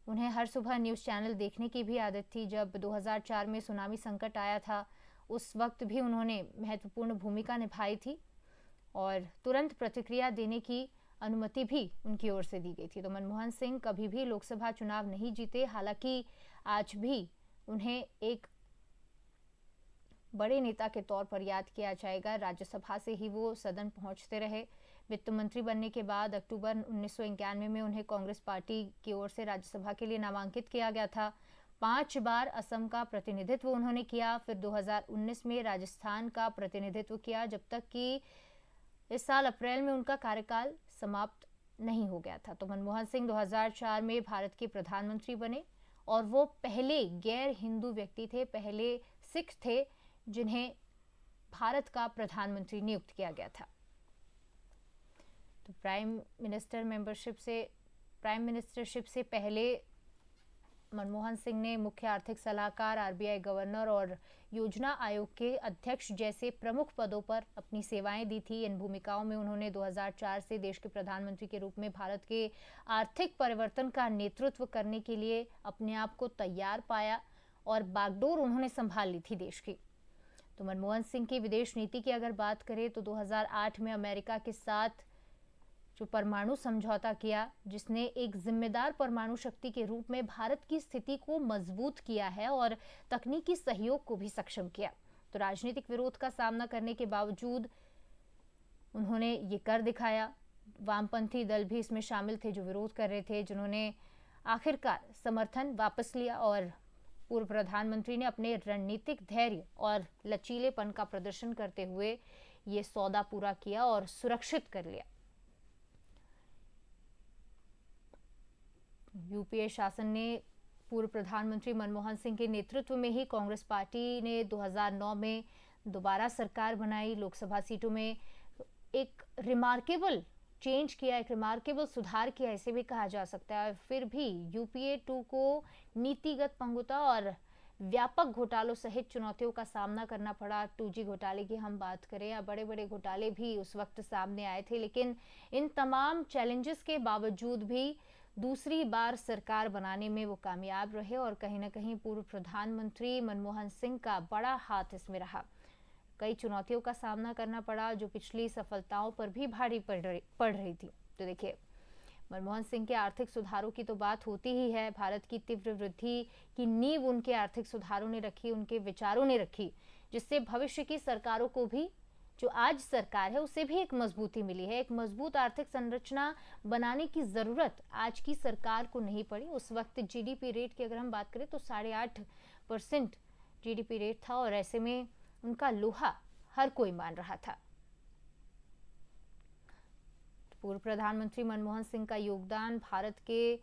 उन्हें हर सुबह न्यूज़ चैनल देखने की भी आदत थी। जब 2004 में सुनामी संकट आया था, उस वक्त भी उन्होंने महत्वपूर्ण भूमिका निभाई थी और तुरंत प्रतिक्रिया देने की अनुमति भी उनकी ओर से दी गई थी। तो मनमोहन सिंह कभी भी लोकसभा चुनाव नहीं जीते, हालांकि आज भी उन्हें एक बड़े नेता के तौर पर याद किया जाएगा। राज्यसभा से ही वो सदन पहुंचते रहे। वित्त मंत्री बनने के बाद अक्टूबर 1991 में उन्हें कांग्रेस पार्टी की ओर से राज्यसभा के लिए नामांकित किया गया था। 5 बार असम का प्रतिनिधित्व उन्होंने किया, फिर 2019 में राजस्थान का प्रतिनिधित्व किया, जब तक कि इस साल अप्रैल में उनका कार्यकाल समाप्त नहीं हो गया था। तो मनमोहन सिंह 2004 में भारत के प्रधानमंत्री बने और वो पहले गैर हिंदू व्यक्ति थे, पहले सिख थे जिन्हें भारत का प्रधानमंत्री नियुक्त किया गया था। तो प्राइम मिनिस्टरशिप से पहले मनमोहन सिंह ने मुख्य आर्थिक सलाहकार, आरबीआई गवर्नर और योजना आयोग के अध्यक्ष जैसे प्रमुख पदों पर अपनी सेवाएं दी थी। इन भूमिकाओं में उन्होंने 2004 से देश के प्रधानमंत्री के रूप में भारत के आर्थिक परिवर्तन का नेतृत्व करने के लिए अपने आप को तैयार पाया और बागडोर उन्होंने संभाल ली थी देश की। तो मनमोहन सिंह की विदेश नीति की अगर बात करें तो 2008 में अमेरिका के साथ जो परमाणु समझौता किया, जिसने एक जिम्मेदार परमाणु शक्ति के रूप में भारत की स्थिति को मजबूत किया है और तकनीकी सहयोग को भी सक्षम किया। तो राजनीतिक विरोध का सामना करने के बावजूद उन्होंने ये कर दिखाया। वामपंथी दल भी इसमें शामिल थे जो विरोध कर रहे थे, जिन्होंने आखिरकार समर्थन वापस लिया और पूर्व प्रधानमंत्री ने अपने रणनीतिक धैर्य और लचीलेपन का प्रदर्शन करते हुए ये सौदा पूरा किया और सुरक्षित कर लिया। यूपीए शासन ने पूर्व प्रधानमंत्री मनमोहन सिंह के नेतृत्व में ही कांग्रेस पार्टी ने 2009 में दोबारा सरकार बनाई। लोकसभा सीटों में एक रिमार्केबल चेंज किया, एक रिमार्केबल सुधार किया, इसे भी कहा जा सकता है। फिर भी यूपीए 2 को नीतिगत पंगुता और व्यापक घोटालों सहित चुनौतियों का सामना करना पड़ा। 2G घोटाले की हम बात करें या बड़े बड़े घोटाले भी उस वक्त सामने आए थे, लेकिन इन तमाम चैलेंजेस के बावजूद भी दूसरी बार सरकार बनाने में वो कामयाब रहे और कहीं ना कहीं पूर्व प्रधानमंत्री मनमोहन सिंह का बड़ा हाथ इसमें रहा। कई चुनौतियों का सामना करना पड़ा जो पिछली सफलताओं पर भी भारी पड़ रही थी। तो देखिए, मनमोहन सिंह के आर्थिक सुधारों की तो बात होती ही है। भारत की तीव्र वृद्धि की नींव उनके आर्थिक सुधारों ने रखी, उनके विचारों ने रखी, जिससे भविष्य की सरकारों को भी, जो आज सरकार है, उसे भी एक मजबूती मिली है। एक मजबूत आर्थिक संरचना बनाने की जरूरत आज की सरकार को नहीं पड़ी। उस वक्त जीडीपी रेट की अगर हम बात करें तो 8.5% जीडीपी रेट था और ऐसे में उनका लोहा हर कोई मान रहा था। पूर्व प्रधानमंत्री मनमोहन सिंह का योगदान भारत के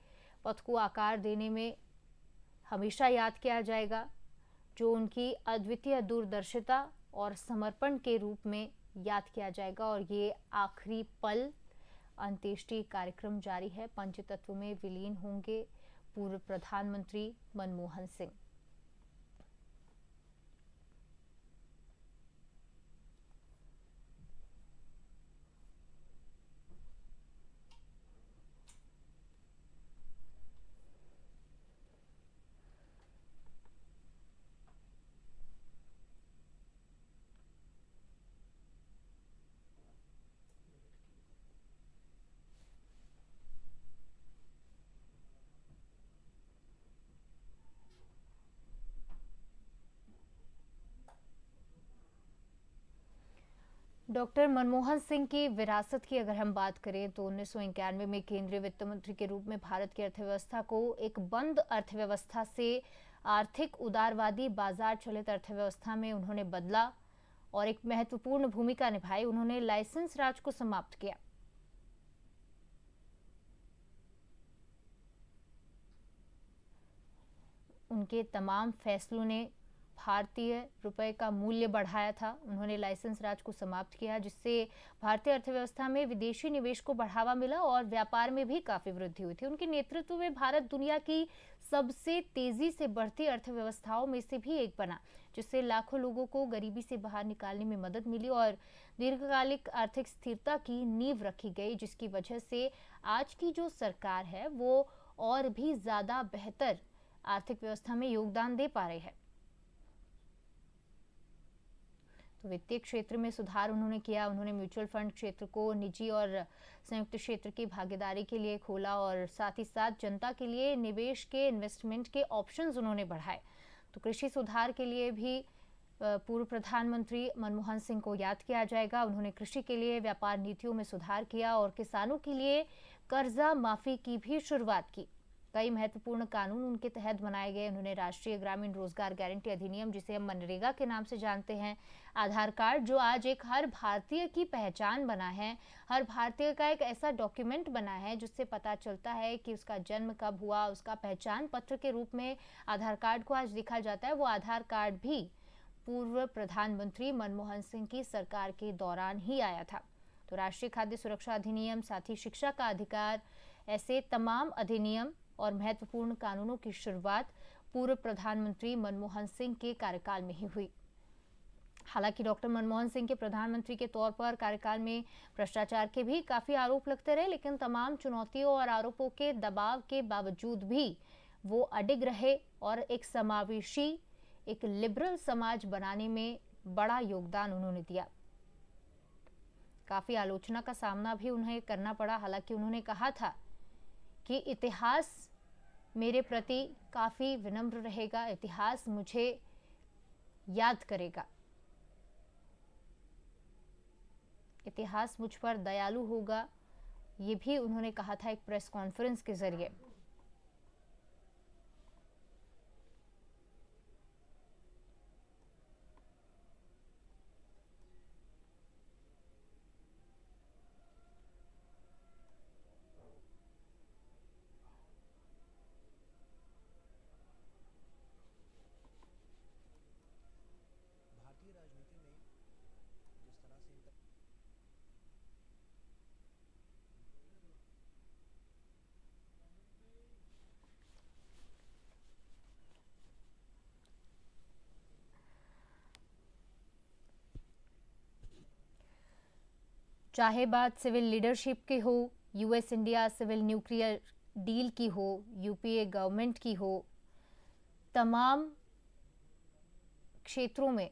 पथ को आकार देने में हमेशा याद किया जाएगा, जो उनकी अद्वितीय दूरदर्शिता और समर्पण के रूप में याद किया जाएगा। और ये आखिरी पल, अंत्येष्टि कार्यक्रम जारी है। पंचतत्व में विलीन होंगे पूर्व प्रधानमंत्री मनमोहन सिंह। डॉक्टर मनमोहन सिंह की विरासत की अगर हम बात करें तो 1991 में केंद्रीय वित्त मंत्री के रूप में भारत की अर्थव्यवस्था को एक बंद अर्थव्यवस्था से आर्थिक उदारवादी बाजार चलित अर्थव्यवस्था में उन्होंने बदला और एक महत्वपूर्ण भूमिका निभाई। उन्होंने लाइसेंस राज को समाप्त किया। उनके तमाम फैसलों ने भारतीय रुपए का मूल्य बढ़ाया था। उन्होंने लाइसेंस राज को समाप्त किया, जिससे भारतीय अर्थव्यवस्था में विदेशी निवेश को बढ़ावा मिला और व्यापार में भी काफी वृद्धि हुई थी। उनके नेतृत्व में भारत दुनिया की सबसे तेजी से बढ़ती अर्थव्यवस्थाओं में से भी एक बना, जिससे लाखों लोगों को गरीबी से बाहर निकालने में मदद मिली और दीर्घकालिक आर्थिक स्थिरता की नींव रखी गई, जिसकी वजह से आज की जो सरकार है वो और भी ज्यादा बेहतर आर्थिक व्यवस्था में योगदान दे पा रही है। तो वित्तीय क्षेत्र में सुधार उन्होंने किया। उन्होंने म्यूचुअल फंड क्षेत्र को निजी और संयुक्त क्षेत्र की भागीदारी के लिए खोला और साथ ही साथ जनता के लिए निवेश के इन्वेस्टमेंट के ऑप्शंस उन्होंने बढ़ाए। तो कृषि सुधार के लिए भी पूर्व प्रधानमंत्री मनमोहन सिंह को याद किया जाएगा। उन्होंने कृषि के लिए व्यापार नीतियों में सुधार किया और किसानों के लिए कर्जा माफी की भी शुरुआत की। कई महत्वपूर्ण कानून उनके तहत बनाए गए। उन्होंने राष्ट्रीय ग्रामीण रोजगार गारंटी अधिनियम, जिसे हम मनरेगा के नाम से जानते हैं, आधार कार्ड जो आज एक हर भारतीय की पहचान बना है, हर भारतीय का एक ऐसा डॉक्यूमेंट बना है जिससे पता चलता है कि उसका जन्म कब हुआ, उसका पहचान पत्र के रूप में आधार कार्ड को आज लिखा जाता है। वो आधार कार्ड भी पूर्व प्रधानमंत्री मनमोहन सिंह की सरकार के दौरान ही आया था। तो राष्ट्रीय खाद्य सुरक्षा अधिनियम, साथ ही शिक्षा का अधिकार, ऐसे तमाम अधिनियम और महत्वपूर्ण कानूनों की शुरुआत पूर्व प्रधानमंत्री मनमोहन सिंह के कार्यकाल में ही हुई। हालांकि डॉक्टर मनमोहन सिंह के प्रधानमंत्री के तौर पर कार्यकाल में भ्रष्टाचार के भी काफी आरोप लगते रहे, लेकिन तमाम चुनौतियों और आरोपों के दबाव के बावजूद भी वो अडिग रहे और एक समावेशी, एक लिबरल समाज बनाने में बड़ा योगदान उन्होंने दिया। काफी आलोचना का सामना भी उन्हें करना पड़ा। हालांकि उन्होंने कहा था कि इतिहास मेरे प्रति काफी विनम्र रहेगा, इतिहास मुझे याद करेगा, इतिहास मुझ पर दयालु होगा, ये भी उन्होंने कहा था एक प्रेस कॉन्फ्रेंस के जरिए।
भारतीय राजनीति में जिस तरह से इनका
चाहे बात सिविल लीडरशिप की हो, US India civil nuclear deal की हो, यूपीए गवर्नमेंट की हो, तमाम क्षेत्रों में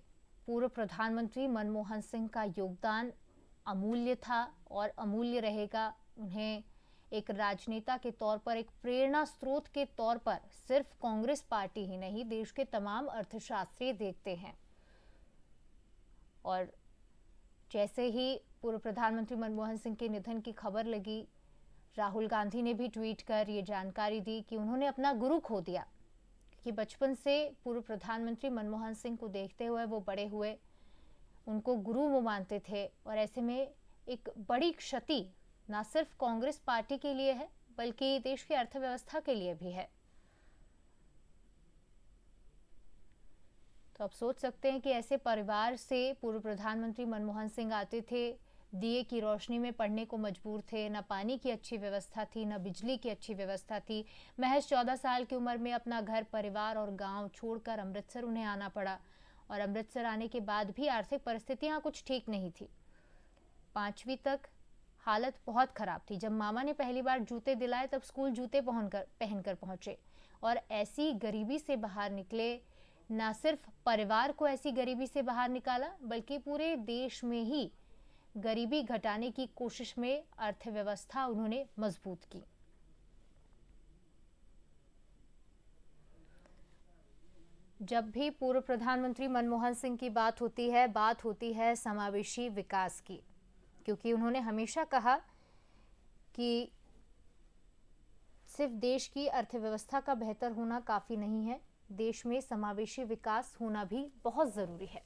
पूर्व प्रधानमंत्री मनमोहन सिंह का योगदान अमूल्य था और अमूल्य रहेगा। उन्हें एक राजनेता के तौर पर, एक प्रेरणा स्रोत के तौर पर सिर्फ कांग्रेस पार्टी ही नहीं, देश के तमाम अर्थशास्त्री देखते हैं। और जैसे ही पूर्व प्रधानमंत्री मनमोहन सिंह के निधन की खबर लगी, राहुल गांधी ने भी ट्वीट कर ये जानकारी दी कि उन्होंने अपना गुरु खो दिया, कि बचपन से पूर्व प्रधानमंत्री मनमोहन सिंह को देखते हुए वो बड़े हुए, उनको गुरु वो मानते थे। और ऐसे में एक बड़ी क्षति ना सिर्फ कांग्रेस पार्टी के लिए है, बल्कि देश की अर्थव्यवस्था के लिए भी है। तो आप सोच सकते हैं कि ऐसे परिवार से पूर्व प्रधानमंत्री मनमोहन सिंह आते थे, दिए की रोशनी में पढ़ने को मजबूर थे, न पानी की अच्छी व्यवस्था थी, न बिजली की अच्छी व्यवस्था थी। महज 14 साल की उम्र में अपना घर, परिवार और गांव छोड़कर अमृतसर उन्हें आना पड़ा। और अमृतसर आने के बाद भी आर्थिक परिस्थितियां कुछ ठीक नहीं थी। 5वीं तक हालत बहुत खराब थी। जब मामा ने पहली बार जूते दिलाए, तब स्कूल जूते पहनकर पहुंचे और ऐसी गरीबी से बाहर निकले। न सिर्फ परिवार को ऐसी गरीबी से बाहर निकाला, बल्कि पूरे देश में ही गरीबी घटाने की कोशिश में अर्थव्यवस्था उन्होंने मजबूत की। जब भी पूर्व प्रधानमंत्री मनमोहन सिंह की बात होती है समावेशी विकास की, क्योंकि उन्होंने हमेशा कहा कि सिर्फ देश की अर्थव्यवस्था का बेहतर होना काफी नहीं है, देश में समावेशी विकास होना भी बहुत जरूरी है।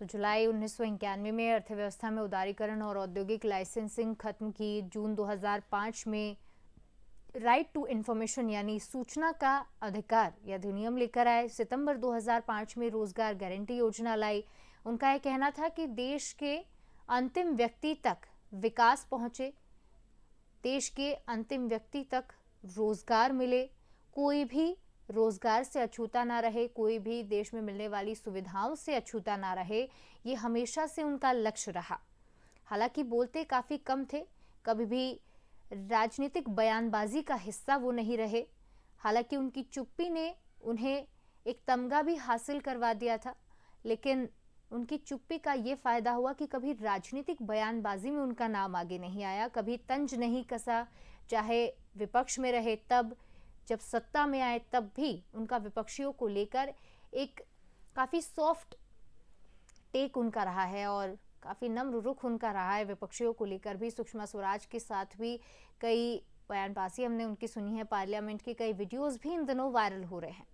तो जुलाई 1991 में अर्थव्यवस्था में उदारीकरण और औद्योगिक लाइसेंसिंग खत्म की। जून 2005 में राइट टू इंफॉर्मेशन यानी सूचना का अधिकार यह अधिनियम लेकर आए। सितंबर 2005 में रोजगार गारंटी योजना लाई। उनका यह कहना था कि देश के अंतिम व्यक्ति तक विकास पहुंचे, देश के अंतिम व्यक्ति तक रोजगार मिले, कोई भी रोजगार से अछूता ना रहे, कोई भी देश में मिलने वाली सुविधाओं से अछूता ना रहे। ये हमेशा से उनका लक्ष्य रहा। हालांकि बोलते काफी कम थे, कभी भी राजनीतिक बयानबाजी का हिस्सा वो नहीं रहे। हालांकि उनकी चुप्पी ने उन्हें एक तमगा भी हासिल करवा दिया था, लेकिन उनकी चुप्पी का ये फायदा हुआ कि कभी राजनीतिक बयानबाजी में उनका नाम आगे नहीं आया, कभी तंज नहीं कसा। चाहे विपक्ष में रहे तब, जब सत्ता में आए तब भी उनका विपक्षियों को लेकर एक काफी सॉफ्ट टेक उनका रहा है और काफी नम्र रुख उनका रहा है। विपक्षियों को लेकर भी, सुषमा स्वराज के साथ भी कई बयानबाजी हमने उनकी सुनी है। पार्लियामेंट के कई वीडियोस भी इन दिनों वायरल हो रहे हैं।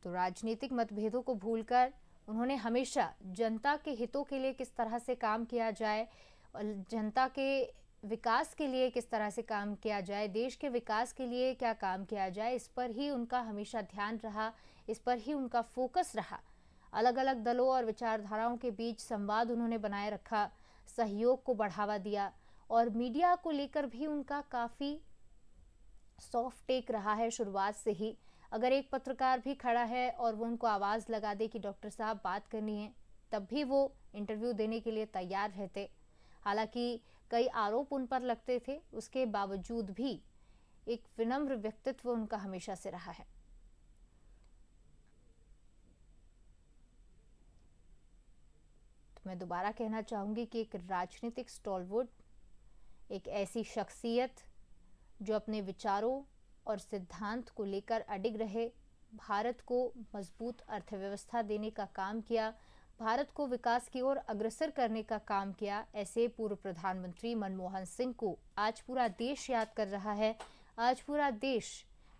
तो राजनीतिक मतभेदों को भूलकर उन्होंने हमेशा जनता के हितों के लिए किस तरह से काम किया जाए और जनता के विकास के लिए किस तरह से काम किया जाए, देश के विकास के लिए क्या काम किया जाए, इस पर ही उनका हमेशा ध्यान रहा, इस पर ही उनका फोकस रहा। अलग अलग दलों और विचारधाराओं के बीच संवाद उन्होंने बनाए रखा, सहयोग को बढ़ावा दिया और मीडिया को लेकर भी उनका काफ़ी सॉफ्ट टेक रहा है शुरुआत से ही। अगर एक पत्रकार भी खड़ा है और वो उनको आवाज़ लगा दे कि डॉक्टर साहब बात करनी है, तब भी वो इंटरव्यू देने के लिए तैयार रहते। हालांकि कई आरोप उन पर लगते थे, उसके बावजूद भी एक विनम्र व्यक्तित्व उनका हमेशा से रहा है। तो मैं दोबारा कहना चाहूँगी कि एक राजनीतिक स्टॉलवर्ड, एक ऐसी शख्सियत जो अपने विचारों और सिद्धांत को लेकर अडिग रहे, भारत को मजबूत अर्थव्यवस्था देने का काम किया, भारत को विकास की ओर अग्रसर करने का काम किया। ऐसे पूर्व प्रधानमंत्री मनमोहन सिंह को आज पूरा देश याद कर रहा है। आज पूरा देश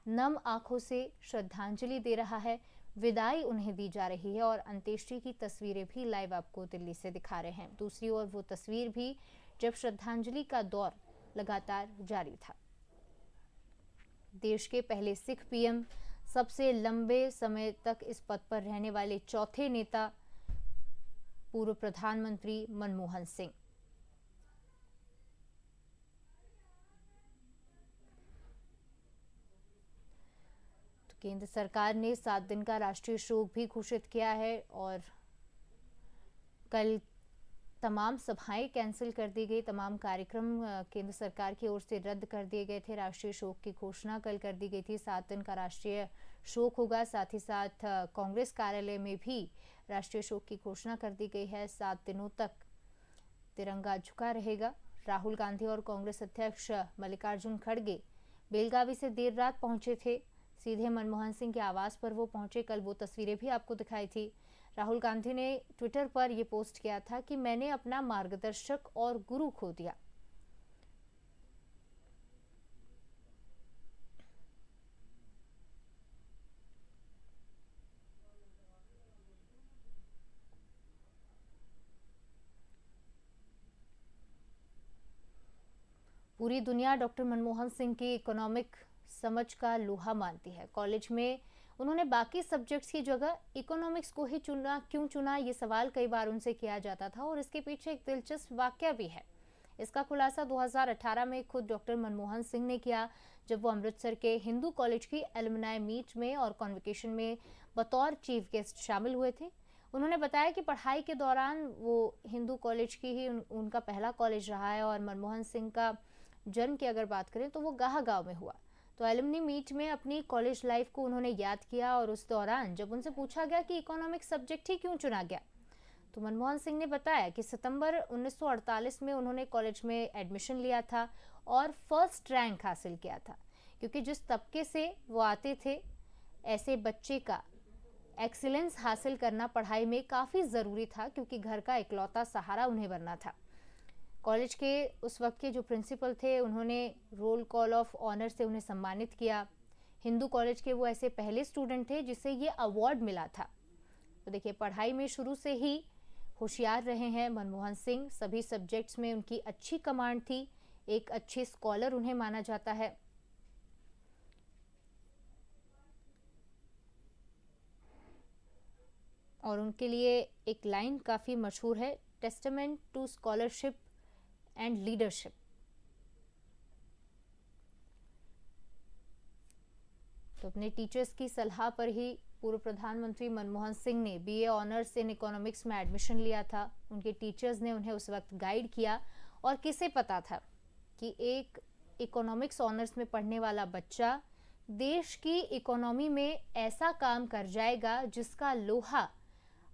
नम आंखों से श्रद्धांजलि दे रहा है। विदाई उन्हें दी जा रही है और अंत्येष्टि की तस्वीरें भी लाइव आपको दिल्ली से दिखा रहे हैं। दूसरी ओर वो तस्वीर भी जब श्रद्धांजलि का दौर लगातार जारी था। देश के पहले सिख पीएम, सबसे लंबे समय तक इस पद पर रहने वाले चौथे नेता, पूर्व प्रधानमंत्री मनमोहन सिंह। तो केंद्र सरकार ने 7 दिन का राष्ट्रीय शोक भी घोषित किया है और कल तमाम सभाएं कैंसिल कर दी गई, तमाम कार्यक्रम केंद्र सरकार की ओर से रद्द कर दिए गए थे। राष्ट्रीय शोक की घोषणा कल कर दी गई थी। 7 दिन का राष्ट्रीय शोक होगा। साथ ही साथ कांग्रेस कार्यालय में भी राष्ट्रीय शोक की घोषणा कर दी गई है। 7 दिनों तक तिरंगा झुका रहेगा। राहुल गांधी और कांग्रेस अध्यक्ष मल्लिकार्जुन खड़गे बेलगावी से देर रात पहुंचे थे। सीधे मनमोहन सिंह के आवास पर वो पहुंचे। कल वो तस्वीरें भी आपको दिखाई थी। राहुल गांधी ने ट्विटर पर यह पोस्ट किया था कि मैंने अपना मार्गदर्शक और गुरु खो दिया। पूरी दुनिया डॉक्टर मनमोहन सिंह की इकोनॉमिक समझ का लोहा मानती है। कॉलेज में उन्होंने बाकी सब्जेक्ट्स की जगह इकोनॉमिक्स को ही चुना, क्यों चुना, ये सवाल कई बार उनसे किया जाता था और इसके पीछे एक दिलचस्प वाकया भी है। इसका खुलासा 2018 में खुद डॉक्टर मनमोहन सिंह ने किया, जब वो अमृतसर के हिंदू कॉलेज की एलुमनाई मीट में और कॉन्वोकेशन में बतौर चीफ गेस्ट शामिल हुए थे। उन्होंने बताया कि पढ़ाई के दौरान वो हिंदू कॉलेज की ही उनका पहला कॉलेज रहा है और मनमोहन सिंह का जन्म की अगर बात करें तो वो गाहा गांव में हुआ। तो एलुमनी मीट में अपनी कॉलेज लाइफ को उन्होंने याद किया और उस दौरान जब उनसे पूछा गया कि इकोनॉमिक्स सब्जेक्ट ही क्यों चुना गया, तो मनमोहन सिंह ने बताया कि सितंबर 1948 में उन्होंने कॉलेज में एडमिशन लिया था और फर्स्ट रैंक हासिल किया था, क्योंकि जिस तबके से वो आते थे ऐसे बच्चे का एक्सीलेंस हासिल करना पढ़ाई में काफ़ी ज़रूरी था, क्योंकि घर का इकलौता सहारा उन्हें बनना था। कॉलेज के उस वक्त के जो प्रिंसिपल थे उन्होंने रोल कॉल ऑफ ऑनर से उन्हें सम्मानित किया। हिंदू कॉलेज के वो ऐसे पहले स्टूडेंट थे जिसे ये अवार्ड मिला था। तो देखिए, पढ़ाई में शुरू से ही होशियार रहे हैं मनमोहन सिंह। सभी सब्जेक्ट्स में उनकी अच्छी कमांड थी, एक अच्छे स्कॉलर उन्हें माना जाता है। और उनके लिए एक लाइन काफ़ी मशहूर है, testament to scholarship and leadership. तो अपने टीचर्स की सलाह पर ही पूर्व प्रधानमंत्री मनमोहन सिंह ने बीए ऑनर्स इन इकोनॉमिक्स में एडमिशन लिया था। उनके टीचर्स ने उन्हें उस वक्त गाइड किया, और किसे पता था कि एक इकोनॉमिक्स ऑनर्स में पढ़ने वाला बच्चा देश की इकोनॉमी में ऐसा काम कर जाएगा जिसका लोहा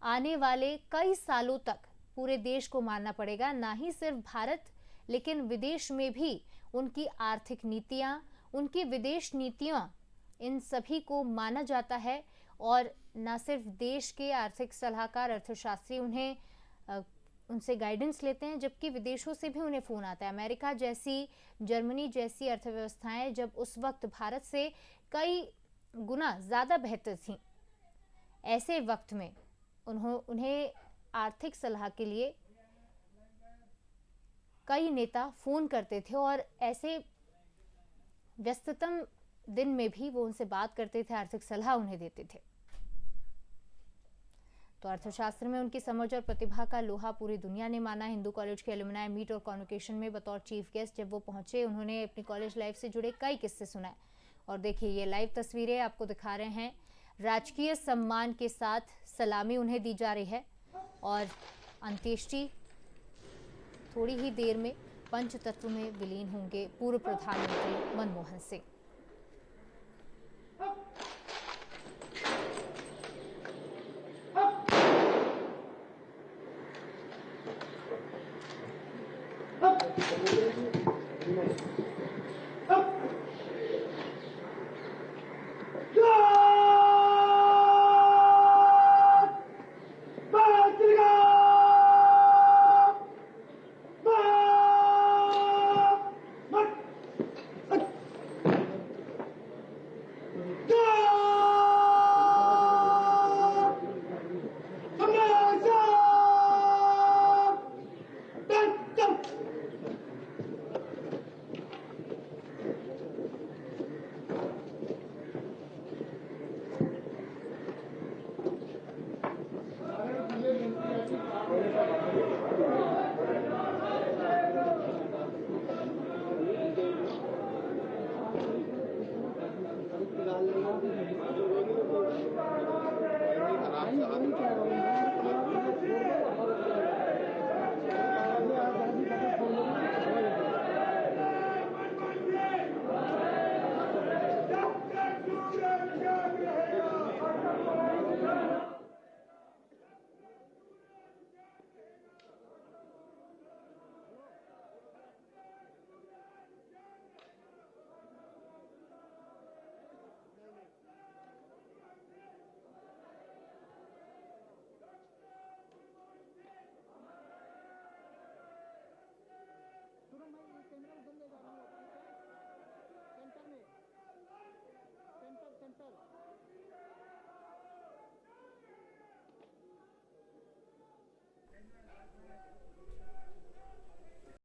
आने वाले कई सालों तक पूरे देश को मानना पड़ेगा। ना ही सिर्फ भारत, लेकिन विदेश में भी उनकी आर्थिक नीतियां, उनकी विदेश नीतियां, इन सभी को माना जाता है। और न सिर्फ देश के आर्थिक सलाहकार, अर्थशास्त्री उनसे गाइडेंस लेते हैं, जबकि विदेशों से भी उन्हें फ़ोन आता है। अमेरिका जैसी, जर्मनी जैसी अर्थव्यवस्थाएं जब उस वक्त भारत से कई गुना ज़्यादा बेहतर थीं, ऐसे वक्त में उन्हें आर्थिक सलाह के लिए कई नेता फ़ोन करते थे, और ऐसे व्यस्ततम दिन में भी वो उनसे बात करते थे, आर्थिक सलाह उन्हें देते थे। तो अर्थशास्त्र में उनकी समझ और प्रतिभा का लोहा पूरी दुनिया ने माना। हिंदू कॉलेज के एलुमनाई मीट और कॉन्वोकेशन में बतौर चीफ गेस्ट जब वो पहुंचे, उन्होंने अपनी कॉलेज लाइफ से जुड़े कई किस्से सुनाए। और देखिए, ये लाइव तस्वीरें आपको दिखा रहे हैं। राजकीय सम्मान के साथ सलामी उन्हें दी जा रही है, और अंत्येष्टि थोड़ी ही देर में पंचतत्व में विलीन होंगे पूर्व प्रधानमंत्री मनमोहन सिंह।